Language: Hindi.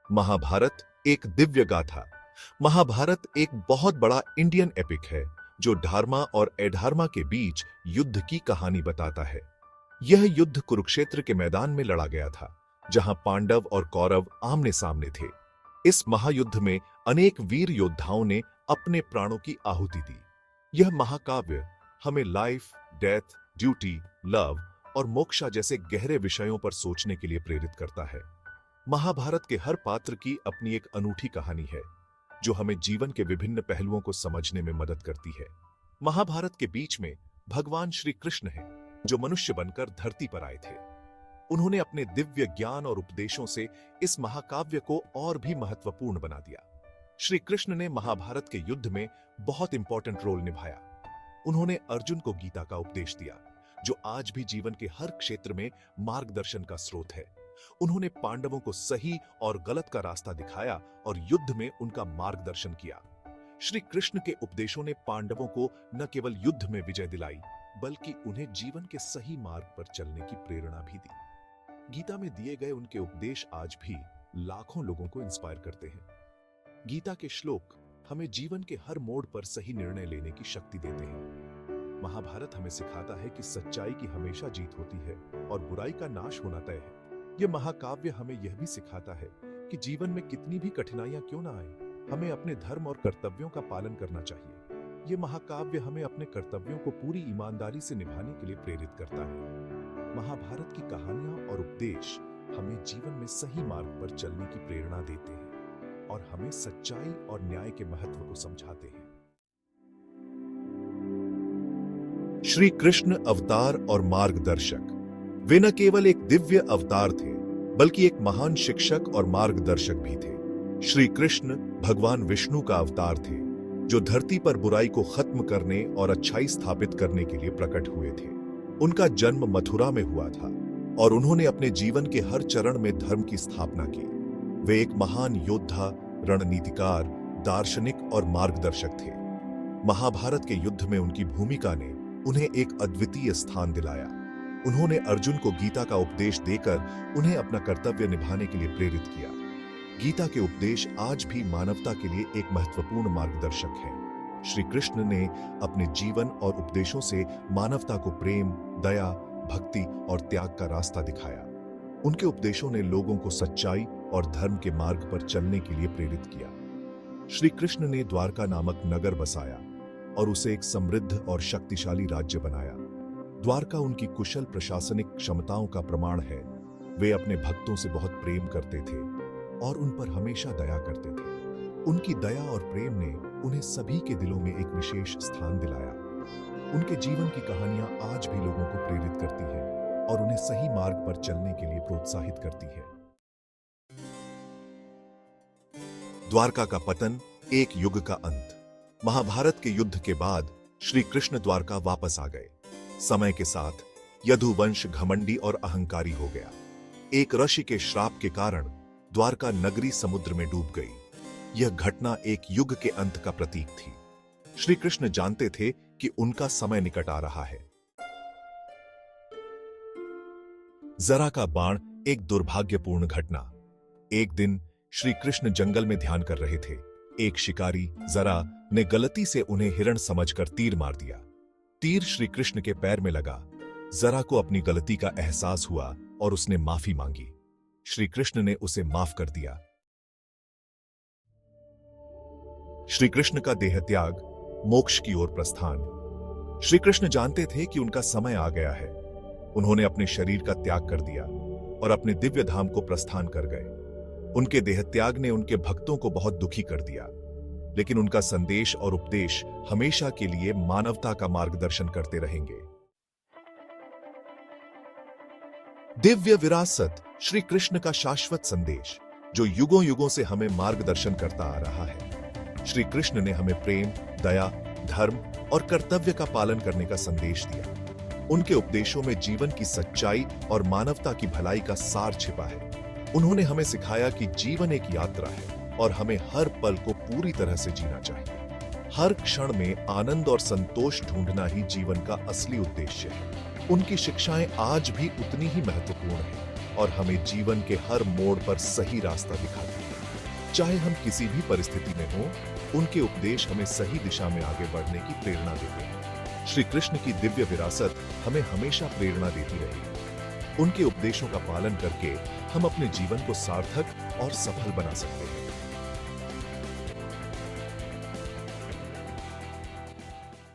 महाभारत एक दिव्य गाथा। महाभारत एक बहुत बड़ा इंडियन एपिक है जो धर्मा और अधर्मा के बीच युद्ध की कहानी बताता है। यह युद्ध कुरुक्षेत्र के मैदान में लड़ा गया था, जहां पांडव और कौरव आमने सामने थे। इस महायुद्ध में अनेक वीर योद्धाओं ने अपने प्राणों की आहुति दी। यह महाकाव्य हमें लाइफ, डेथ, ड्यूटी, लव और मोक्षा जैसे गहरे विषयों पर सोचने के लिए प्रेरित करता है। महाभारत के हर पात्र की अपनी एक अनूठी कहानी है जो हमें जीवन के विभिन्न पहलुओं को समझने में मदद करती है। महाभारत के बीच में भगवान श्री कृष्ण हैं, जो मनुष्य बनकर धरती पर आए थे। उन्होंने अपने दिव्य ज्ञान और उपदेशों से इस महाकाव्य को और भी महत्वपूर्ण बना दिया। श्री कृष्ण ने महाभारत के युद्ध में बहुत इंपॉर्टेंट रोल निभाया। उन्होंने अर्जुन को गीता का उपदेश दिया, जो आज भी जीवन के हर क्षेत्र में मार्गदर्शन का स्रोत है। उन्होंने पांडवों को सही और गलत का रास्ता दिखाया और युद्ध में उनका मार्गदर्शन किया। श्री कृष्ण के उपदेशों ने पांडवों को न केवल युद्ध में विजय दिलाई, बल्कि उन्हें जीवन के सही मार्ग पर चलने की प्रेरणा भी दी। गीता में दिए गए उनके उपदेश आज भी लाखों लोगों को इंस्पायर करते हैं। गीता के श्लोक हमें जीवन के हर मोड़ पर सही निर्णय लेने की शक्ति देते हैं। महाभारत हमें सिखाता है कि सच्चाई की हमेशा जीत होती है और बुराई का नाश होना तय है। यह महाकाव्य हमें यह भी सिखाता है कि जीवन में कितनी भी कठिनाइयां क्यों ना आए, हमें अपने धर्म और कर्तव्यों का पालन करना चाहिए। यह महाकाव्य हमें अपने कर्तव्यों को पूरी ईमानदारी से निभाने के लिए प्रेरित करता है। महाभारत की कहानियां और उपदेश हमें जीवन में सही मार्ग पर चलने की प्रेरणा देते हैं और हमें सच्चाई और न्याय के महत्व को समझाते हैं। श्री कृष्ण अवतार और मार्गदर्शक। वे न केवल एक दिव्य अवतार थे, बल्कि एक महान शिक्षक और मार्गदर्शक भी थे। श्री कृष्ण भगवान विष्णु का अवतार थे, जो धरती पर बुराई को खत्म करने और अच्छाई स्थापित करने के लिए प्रकट हुए थे। उनका जन्म मथुरा में हुआ था और उन्होंने अपने जीवन के हर चरण में धर्म की स्थापना की। वे एक महान योद्धा, रणनीतिकार, दार्शनिक और मार्गदर्शक थे। महाभारत के युद्ध में उनकी भूमिका ने उन्हें एक अद्वितीय स्थान दिलाया। उन्होंने अर्जुन को गीता का उपदेश देकर उन्हें अपना कर्तव्य निभाने के लिए प्रेरित किया। गीता के उपदेश आज भी मानवता के लिए एक महत्वपूर्ण मार्गदर्शक हैं। श्री कृष्ण ने अपने जीवन और उपदेशों से मानवता को प्रेम, दया, भक्ति और त्याग का रास्ता दिखाया। उनके उपदेशों ने लोगों को सच्चाई और धर्म के मार्ग पर चलने के लिए प्रेरित किया। श्री कृष्ण ने द्वारका नामक नगर बसाया और उसे एक समृद्ध और शक्तिशाली राज्य बनाया। द्वारका उनकी कुशल प्रशासनिक क्षमताओं का प्रमाण है। वे अपने भक्तों से बहुत प्रेम करते थे और उन पर हमेशा दया करते थे। उनकी दया और प्रेम ने उन्हें सभी के दिलों में एक विशेष स्थान दिलाया। उनके जीवन की कहानियां आज भी लोगों को प्रेरित करती हैं और उन्हें सही मार्ग पर चलने के लिए प्रोत्साहित करती है। द्वारका का पतन, एक युग का अंत। महाभारत के युद्ध के बाद श्री कृष्ण द्वारका वापस आ गए। समय के साथ यदुवंश घमंडी और अहंकारी हो गया। एक ऋषि के श्राप के कारण द्वारका नगरी समुद्र में डूब गई। यह घटना एक युग के अंत का प्रतीक थी। श्री कृष्ण जानते थे कि उनका समय निकट आ रहा है। जरा का बाण, एक दुर्भाग्यपूर्ण घटना। एक दिन श्री कृष्ण जंगल में ध्यान कर रहे थे। एक शिकारी जरा ने गलती से उन्हें हिरण समझकर तीर मार दिया। तीर श्री कृष्ण के पैर में लगा। जरा को अपनी गलती का एहसास हुआ और उसने माफी मांगी। श्री कृष्ण ने उसे माफ कर दिया। श्री कृष्ण का देह त्याग, मोक्ष की ओर प्रस्थान। श्री कृष्ण जानते थे कि उनका समय आ गया है। उन्होंने अपने शरीर का त्याग कर दिया और अपने दिव्य धाम को प्रस्थान कर गए। उनके देह त्याग ने उनके भक्तों को बहुत दुखी कर दिया, लेकिन उनका संदेश और उपदेश हमेशा के लिए मानवता का मार्गदर्शन करते रहेंगे। दिव्य विरासत, श्री कृष्ण का शाश्वत संदेश जो युगों युगों से हमें मार्गदर्शन करता आ रहा है। श्री कृष्ण ने हमें प्रेम, दया, धर्म और कर्तव्य का पालन करने का संदेश दिया। उनके उपदेशों में जीवन की सच्चाई और मानवता की भलाई का सार छिपा है। उन्होंने हमें सिखाया कि जीवन एक यात्रा है और हमें हर पल को पूरी तरह से जीना चाहिए। हर क्षण में आनंद और संतोष ढूंढना ही जीवन का असली उद्देश्य है। उनकी शिक्षाएं आज भी उतनी ही महत्वपूर्ण हैं और हमें जीवन के हर मोड़ पर सही रास्ता दिखाती हैं। चाहे हम किसी भी परिस्थिति में हों, उनके उपदेश हमें सही दिशा में आगे बढ़ने की प्रेरणा देते हैं। श्री कृष्ण की दिव्य विरासत हमें हमेशा प्रेरणा देती रहेगी। उनके उपदेशों का पालन करके हम अपने जीवन को सार्थक और सफल बना सकते हैं।